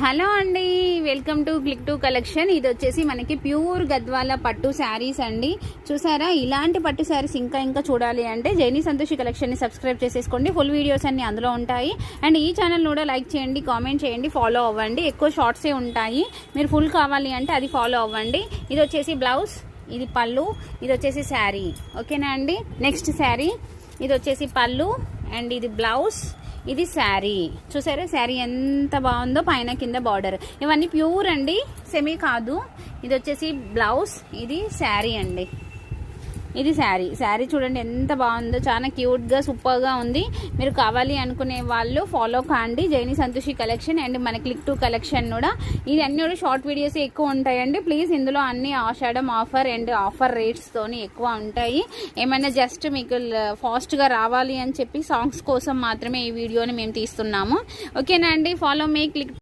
Hello అండి, welcome to click to collection. ఇది వచ్చేసి మనకి ప్యూర్ గద్వాల పట్టు శారీస్ అండి. చూసారా, ఇలాంటి పట్టు శారీస్ ఇంకా చూడాలి అంటే జైని సంతోషి కలెక్షన్ని సబ్స్క్రైబ్ చేసేసుకోండి. ఫుల్ వీడియోస్ అన్ని అందులో ఉంటాయి. అండ్ ఈ ఛానల్ కూడా లైక్ చేయండి, కామెంట్ చేయండి, ఫాలో అవ్వండి. ఎక్కువ షార్ట్సే ఉంటాయి. మీరు ఫుల్ కావాలి అంటే అది ఫాలో అవ్వండి. ఇది వచ్చేసి బ్లౌజ్, ఇది పళ్ళు, ఇది వచ్చేసి శారీ. ఓకేనా అండి. నెక్స్ట్ శారీ, ఇది వచ్చేసి పళ్ళు అండ్ ఇది బ్లౌజ్, ఇది శారీ. చూసారా శారీ ఎంత బాగుందో, పైన కింద బార్డర్. ఇవన్నీ ప్యూర్ అండి, సెమీ కాదు. ఇది వచ్చేసి బ్లౌజ్, ఇది శారీ అండి. ఇది శారీ చూడండి ఎంత బాగుందో, చాలా క్యూట్గా సూపర్గా ఉంది. మీరు కావాలి అనుకునే వాళ్ళు ఫాలో కాండి జైని సంతోషి కలెక్షన్ అండ్ మన క్లిక్ టు కలెక్షన్ కూడా. ఇది అన్ని కూడా షార్ట్ వీడియోస్ ఎక్కువ ఉంటాయండి. ప్లీజ్ ఇందులో అన్ని ఆషాఢం ఆఫర్ అండ్ ఆఫర్ రేట్స్తోని ఎక్కువ ఉంటాయి. ఏమైనా జస్ట్ మీకు ఫాస్ట్గా రావాలి అని చెప్పి సాంగ్స్ కోసం మాత్రమే ఈ వీడియోని మేము తీస్తున్నాము. ఓకేనా అండి. Follow me click